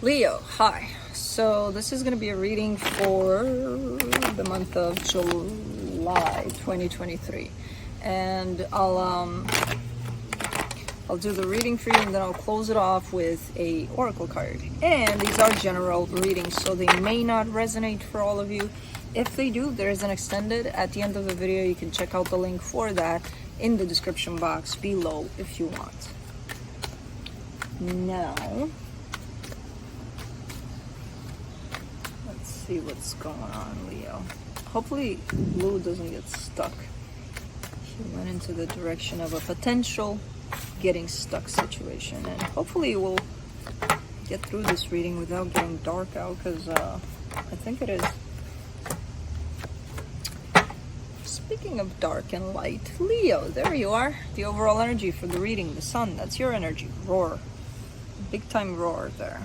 Leo, hi. So this is going to be a reading for the month of July 2023, and I'll do the reading for you, and then I'll close it off with a oracle card. And these are general readings, so they may not resonate for all of you. If they do, there is an extended at the end of the video. You can check out the link for that in the description box below if you want. Now, let's see what's going on, Leo. Hopefully blue doesn't get stuck. He went into the direction of a potential getting stuck situation, and hopefully we'll get through this reading without getting dark out, because I think it is. Speaking of dark and light, Leo, there you are. The overall energy for the reading, the sun, that's your energy. Roar. Big time roar there.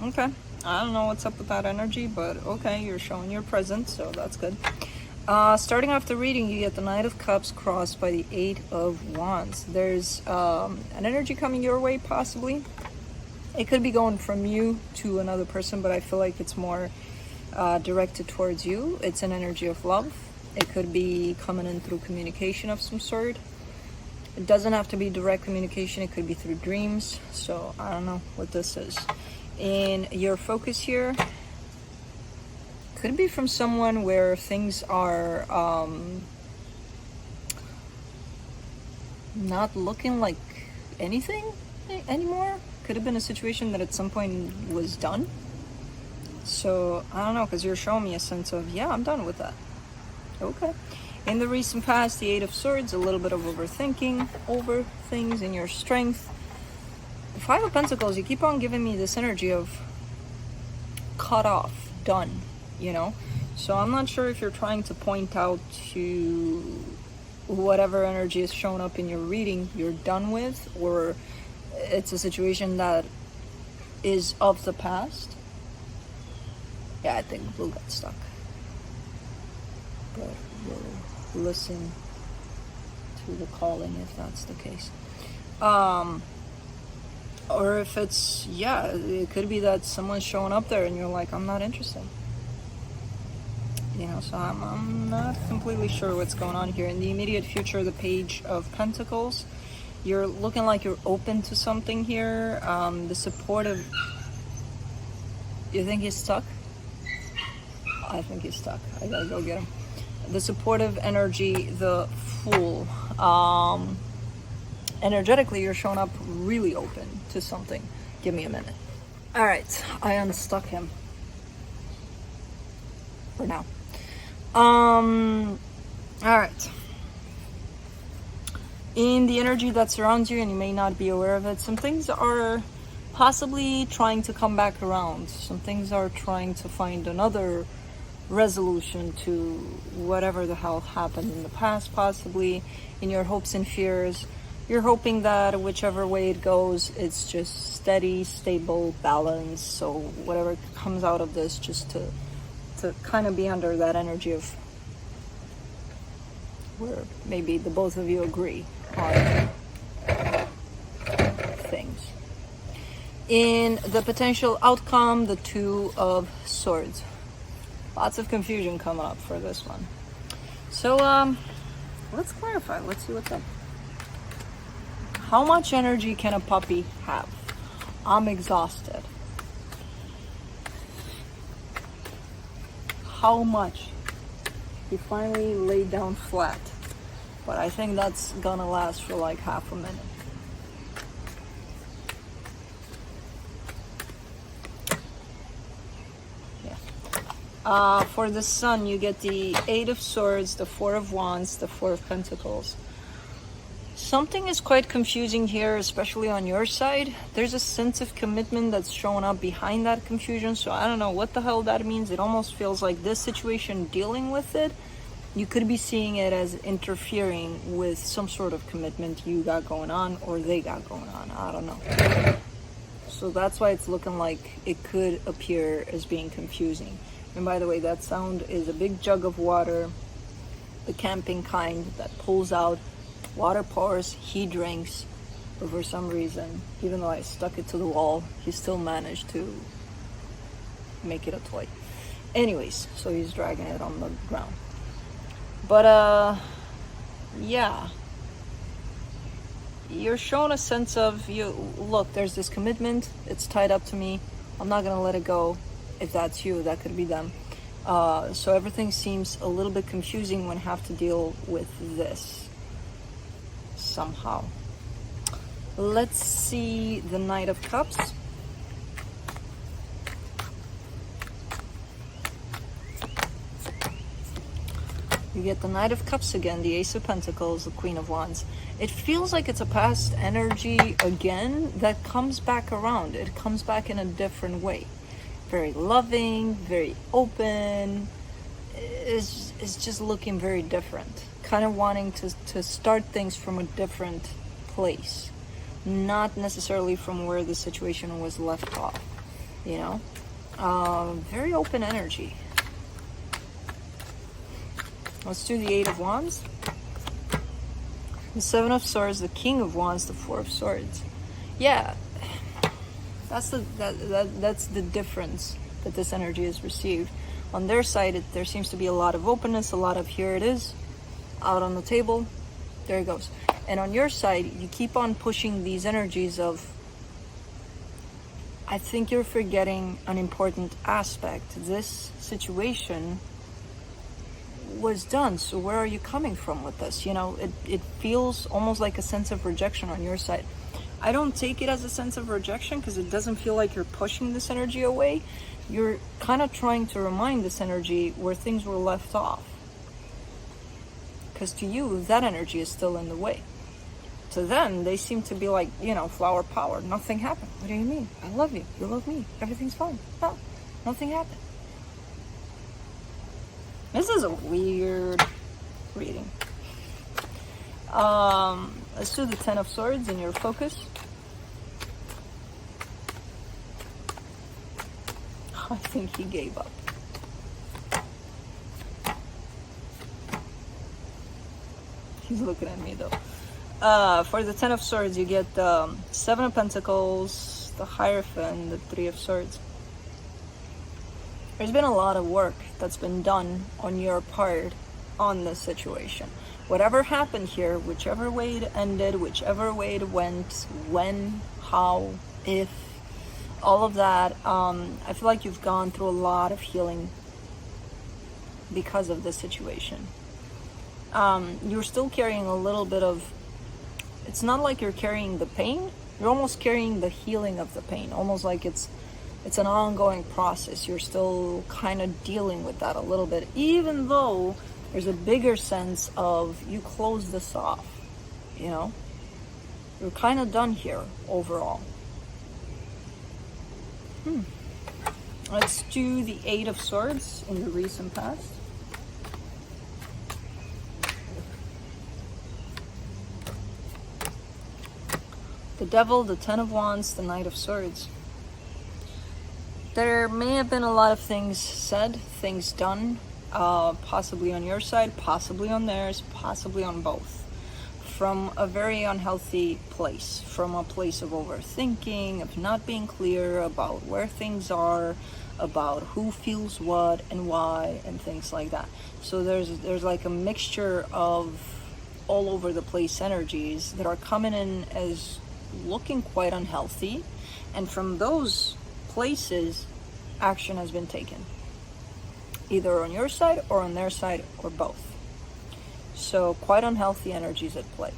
Okay. I don't know what's up with that energy, but okay, you're showing your presence, so that's good. Starting off the reading, you get the Knight of Cups crossed by the Eight of Wands. There's an energy coming your way, possibly. It could be going from you to another person, but I feel like it's more directed towards you. It's an energy of love. It could be coming in through communication of some sort. It doesn't have to be direct communication. It could be through dreams. So I don't know what this is. In your focus here, could be from someone where things are not looking like anything anymore. Could have been a situation that at some point was done. So I don't know, because you're showing me a sense of, yeah, I'm done with that. Okay. In the recent past, the Eight of Swords, a little bit of overthinking over things in your strength. The Five of Pentacles, you keep on giving me this energy of cut off, done, you know? So I'm not sure if you're trying to point out to whatever energy is showing up in your reading you're done with, or it's a situation that is of the past. Yeah, I think blue got stuck. But we'll listen to the calling if that's the case. Or if it's, yeah, it could be that someone's showing up there and you're like, I'm not interested. You know, so I'm not completely sure what's going on here. In the immediate future, the Page of Pentacles, you're looking like you're open to something here. The supportive, you think he's stuck? I think he's stuck. I gotta go get him. The supportive energy, the Fool. Energetically, you're showing up really open to something. Give me a minute. All right, I unstuck him for now. All right. In the energy that surrounds you, and you may not be aware of it, some things are possibly trying to come back around. Some things are trying to find another resolution to whatever the hell happened in the past, possibly in your hopes and fears. You're hoping that whichever way it goes, it's just steady, stable, balanced. So whatever comes out of this, just to kind of be under that energy of where maybe the both of you agree on things. In the potential outcome, the Two of Swords. Lots of confusion coming up for this one. So let's clarify. Let's see what's up. How much energy can a puppy have? I'm exhausted. How much? He finally laid down flat. But I think that's gonna last for like half a minute. For the Sun, you get the Eight of Swords, the Four of Wands, the Four of Pentacles. Something is quite confusing here, especially on your side. There's a sense of commitment that's showing up behind that confusion, so I don't know what the hell that means. It almost feels like this situation, dealing with it, you could be seeing it as interfering with some sort of commitment you got going on, or they got going on. I don't know. So that's why it's looking like it could appear as being confusing. And by the way, that sound is a big jug of water, the camping kind that pulls out, water pours, he drinks, but for some reason, even though I stuck it to the wall, he still managed to make it a toy. Anyways, so he's dragging it on the ground. But yeah, you're shown a sense of, look, there's this commitment, it's tied up to me, I'm not gonna let it go. If that's you, that could be them. So everything seems a little bit confusing when I have to deal with this somehow. Let's see the Knight of Cups. You get the Knight of Cups again, the Ace of Pentacles, the Queen of Wands. It feels like it's a past energy again that comes back around. It comes back in a different way. Very loving, very open. It's just looking very different. Kind of wanting to start things from a different place. Not necessarily from where the situation was left off, you know? Very open energy. Let's do the Eight of Wands. The Seven of Swords, the King of Wands, the Four of Swords. Yeah, that's the difference that this energy has received. On their side, there seems to be a lot of openness, a lot of here it is, out on the table, there it goes. And on your side, you keep on pushing these energies of, I think you're forgetting an important aspect. This situation was done, so where are you coming from with this? You know, it feels almost like a sense of rejection on your side. I don't take it as a sense of rejection because it doesn't feel like you're pushing this energy away. You're kind of trying to remind this energy where things were left off. Because to you, that energy is still in the way. To them, they seem to be like, you know, flower power. Nothing happened. What do you mean? I love you. You love me. Everything's fine. No, nothing happened. This is a weird reading. Let's do the Ten of Swords in your focus. I think he gave up. He's looking at me though. For the Ten of Swords, you get the Seven of Pentacles, the Hierophant, the Three of Swords. There's been a lot of work that's been done on your part on this situation. Whatever happened here, whichever way it ended, whichever way it went, when, how, if, all of that, I feel like you've gone through a lot of healing because of this situation. You're still carrying a little bit of, it's not like you're carrying the pain, you're almost carrying the healing of the pain, almost like it's an ongoing process. You're still kind of dealing with that a little bit, even though there's a bigger sense of you close this off, you know? You're kind of done here overall. Let's do the Eight of Swords in the recent past. The Devil, the Ten of Wands, the Knight of Swords. There may have been a lot of things said, things done, possibly on your side, possibly on theirs, possibly on both. From a very unhealthy place, from a place of overthinking, of not being clear about where things are, about who feels what and why, and things like that. So there's like a mixture of all over the place energies that are coming in as looking quite unhealthy, and from those places, action has been taken, either on your side or on their side or both. So quite unhealthy energies at play.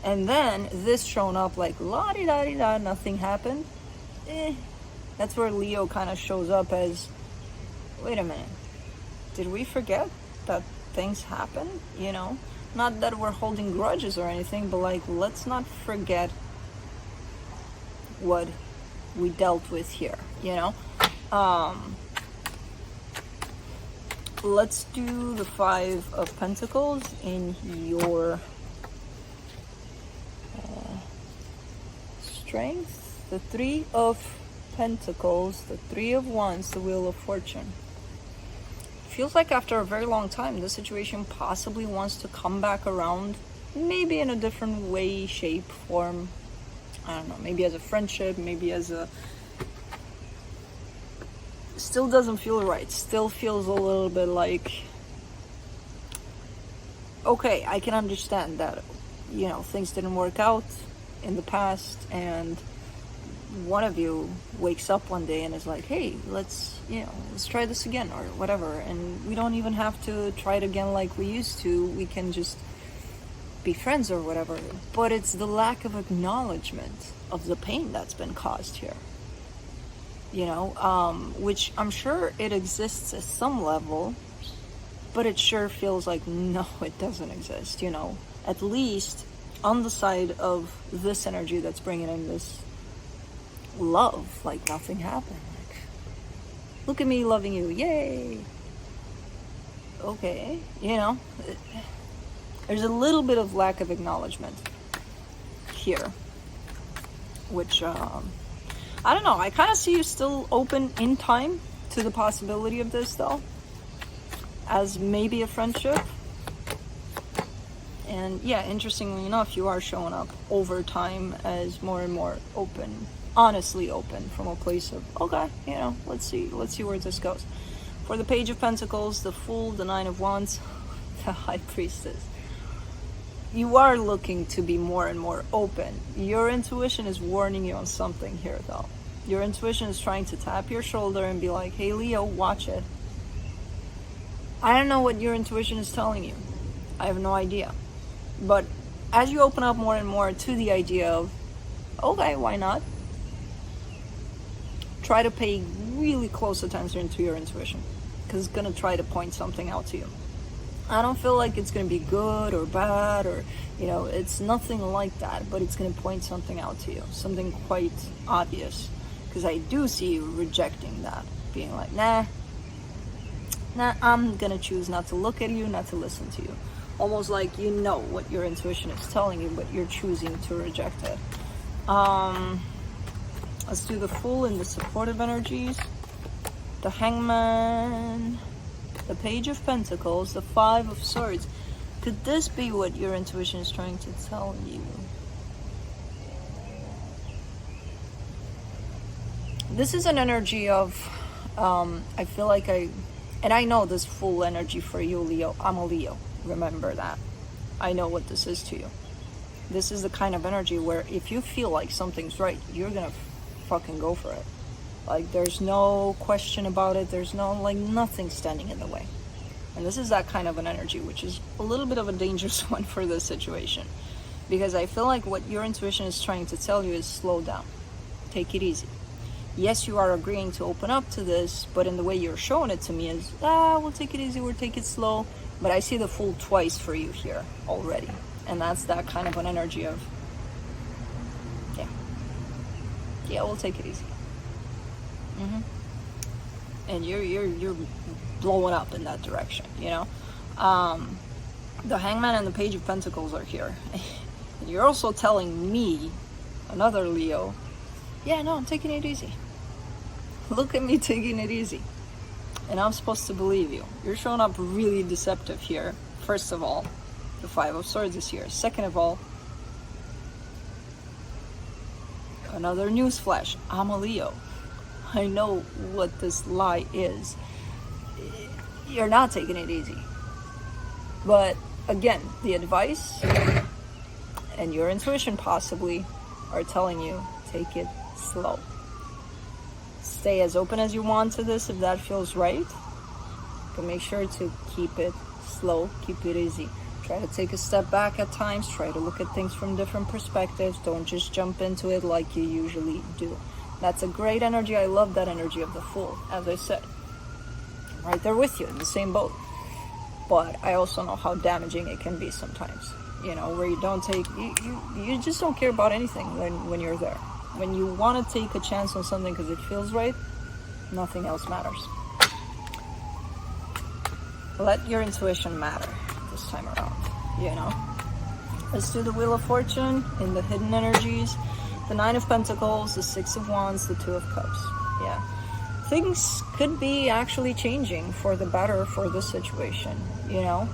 And then this shown up like la-di-da-di-da, nothing happened. That's where Leo kind of shows up as, wait a minute, did we forget that things happen? You know, not that we're holding grudges or anything, but like, let's not forget what we dealt with here, you know? Let's do the Five of Pentacles in your strength. The Three of Pentacles, the Three of Wands, the Wheel of Fortune. Feels like after a very long time, this situation possibly wants to come back around, maybe in a different way, shape, form. I don't know, maybe as a friendship, maybe as a still doesn't feel right. Still feels a little bit like, okay, I can understand that, you know, things didn't work out in the past, and one of you wakes up one day and is like, hey, let's try this again or whatever, and we don't even have to try it again like we used to. We can just be friends or whatever. But it's the lack of acknowledgement of the pain that's been caused here, you know, which I'm sure it exists at some level, but it sure feels like, no, it doesn't exist, you know, at least on the side of this energy that's bringing in this love, like nothing happened. Like, look at me loving you, yay. Okay, you know, there's a little bit of lack of acknowledgement here, which, I don't know, I kind of see you still open in time to the possibility of this, though, as maybe a friendship. And yeah, interestingly enough, you are showing up over time as more and more open, honestly open, from a place of, okay, you know, let's see where this goes. For the Page of Pentacles, the Fool, the Nine of Wands, the High Priestess, you are looking to be more and more open. Your intuition is warning you on something here, though. Your intuition is trying to tap your shoulder and be like, hey, Leo, watch it. I don't know what your intuition is telling you. I have no idea. But as you open up more and more to the idea of, okay, why not? Try to pay really close attention to your intuition, because it's going to try to point something out to you. I don't feel like it's going to be good or bad, or, you know, it's nothing like that, but it's going to point something out to you, something quite obvious, because I do see you rejecting that, being like, nah, I'm going to choose not to look at you, not to listen to you. Almost like you know what your intuition is telling you, but you're choosing to reject it. Let's do the Fool in the supportive energies. The Hangman, the Page of Pentacles, the Five of Swords. Could this be what your intuition is trying to tell you? This is an energy of, I feel like and I know this Fool energy for you, Leo. I'm a Leo. Remember that. I know what this is to you. This is the kind of energy where if you feel like something's right, you're gonna fucking go for it. Like, there's no question about it. There's no, like, nothing standing in the way. And this is that kind of an energy, which is a little bit of a dangerous one for this situation, because I feel like what your intuition is trying to tell you is slow down, take it easy. Yes, you are agreeing to open up to this, but in the way you're showing it to me is, we'll take it easy, we'll take it slow. But I see the Fool twice for you here already. And that's that kind of an energy of, yeah, we'll take it easy. And you're blowing up in that direction, you know. The Hangman and the Page of Pentacles are here. And you're also telling me, another Leo, yeah, no, I'm taking it easy. Look at me taking it easy. And I'm supposed to believe you. You're showing up really deceptive here. First of all, the Five of Swords is here. Second of all, another newsflash. I'm a Leo. I know what this lie is. You're not taking it easy. But again, the advice and your intuition possibly are telling you, take it slow. Stay as open as you want to this if that feels right. But make sure to keep it slow, keep it easy. Try to take a step back at times. Try to look at things from different perspectives. Don't just jump into it like you usually do. That's a great energy. I love that energy of the Fool, as I said. I'm right there with you in the same boat. But I also know how damaging it can be sometimes. You know, where you don't take, you just don't care about anything when you're there. When you want to take a chance on something because it feels right, nothing else matters. Let your intuition matter this time around, you know. Let's do the Wheel of Fortune in the hidden energies. The Nine of Pentacles, the Six of Wands, the Two of Cups. Yeah. Things could be actually changing for the better for this situation, you know.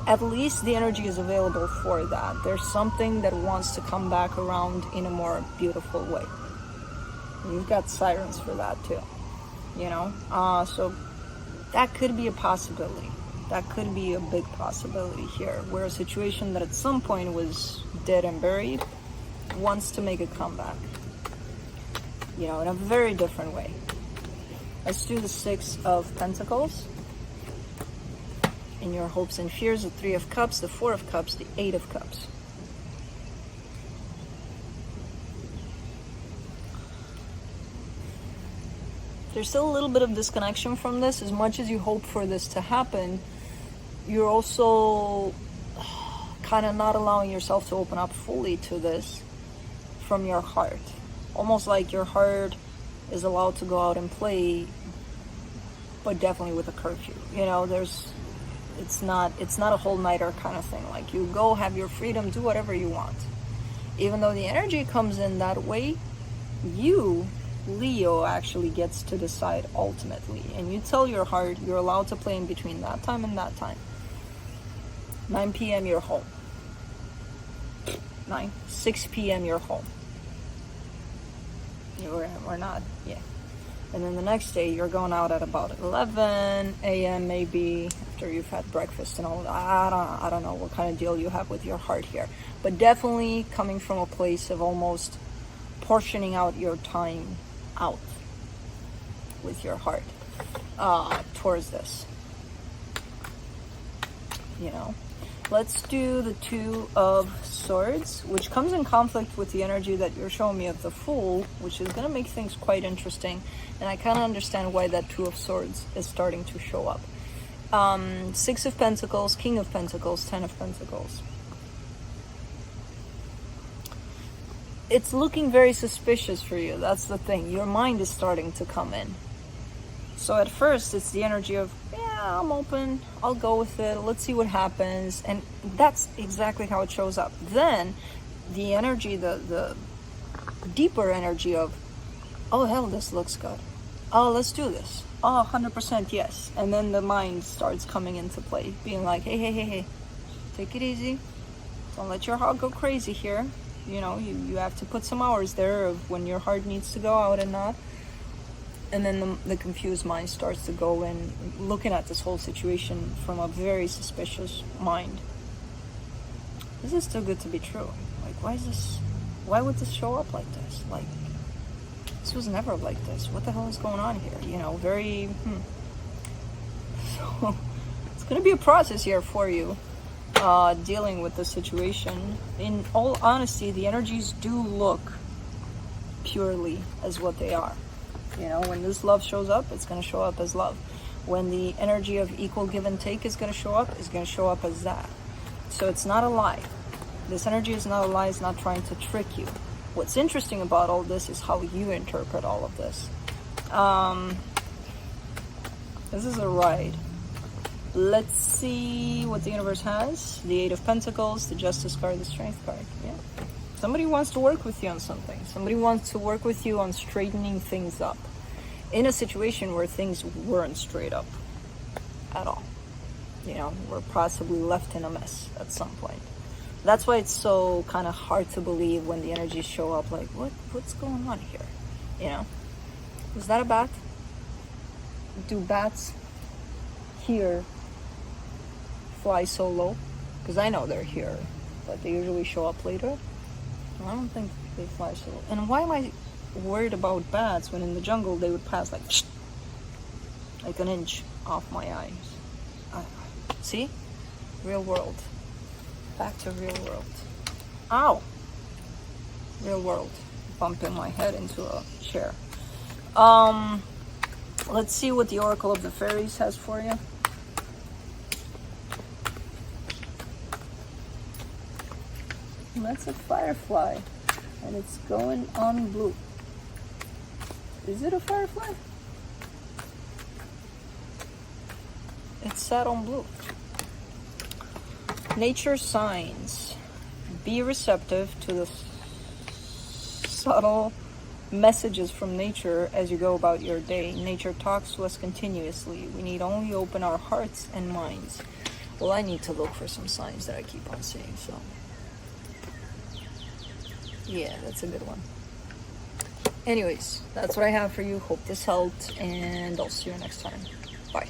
At least the energy is available for that. There's something that wants to come back around in a more beautiful way. You've got sirens for that too, you know? So that could be a possibility. That could be a big possibility here, where a situation that at some point was dead and buried wants to make a comeback, you know, in a very different way. Let's do the Six of Pentacles. In your hopes and fears, the Three of Cups, the Four of Cups, the Eight of Cups. There's still a little bit of disconnection from this. As much as you hope for this to happen, you're also kind of not allowing yourself to open up fully to this from your heart. Almost like your heart is allowed to go out and play, but definitely with a curfew. You know, it's not a whole nighter kind of thing. Like, you go, have your freedom, do whatever you want. Even though the energy comes in that way, you, Leo, actually gets to decide ultimately. And you tell your heart you're allowed to play in between that time and that time. 9 p.m. you're home. 6 p.m. you're home. We're not, yeah. And then the next day you're going out at about 11 a.m. maybe, after you've had breakfast and all that. I don't know what kind of deal you have with your heart here. But definitely coming from a place of almost portioning out your time out with your heart towards this. You know? Let's do the Two of Swords, which comes in conflict with the energy that you're showing me of the Fool, which is going to make things quite interesting. And I kind of understand why that Two of Swords is starting to show up. Six of Pentacles, King of Pentacles, Ten of Pentacles. It's looking very suspicious for you. That's the thing. Your mind is starting to come in. So at first, it's the energy of, yeah, I'm open, I'll go with it, let's see what happens. And that's exactly how it shows up. Then, the energy, the deeper energy of, oh, hell, this looks good. Oh, let's do this. Oh, 100% yes. And then the mind starts coming into play, being like, hey, take it easy. Don't let your heart go crazy here. You know, you have to put some hours there of when your heart needs to go out and not. And then the confused mind starts to go in, looking at this whole situation from a very suspicious mind. This is too good to be true. Like, why would this show up like this? Like, this was never like this. What the hell is going on here? You know, very, So, it's going to be a process here for you, dealing with the situation. In all honesty, the energies do look purely as what they are. You know, when this love shows up, it's going to show up as love. When the energy of equal give and take is going to show up, it's going to show up as that. So it's not a lie. This energy is not a lie. It's not trying to trick you. What's interesting about all this is how you interpret all of this. This is a ride. Let's see what the universe has. The Eight of Pentacles, the Justice card, the Strength card. Yeah. Somebody wants to work with you on something. Somebody wants to work with you on straightening things up in a situation where things weren't straight up at all. You know, we're possibly left in a mess at some point. That's why it's so kind of hard to believe when the energies show up like, what's going on here? You know? Was that a bat? Do bats here fly so low? Because I know they're here, but they usually show up later. I don't think they fly so low. And why am I worried about bats when in the jungle they would pass like an inch off my eyes? See? Real world. Back to real world. Ow! Real world. Bumping my head into a chair. Let's see what the Oracle of the Fairies has for you. That's a firefly, and it's going on blue. Is it a firefly? It's set on blue. Nature signs. Be receptive to the subtle messages from nature as you go about your day. Nature talks to us continuously. We need only open our hearts and minds. Well, I need to look for some signs that I keep on seeing, so. Yeah, that's a good one. Anyways, that's what I have for you. Hope this helped, and I'll see you next time. Bye.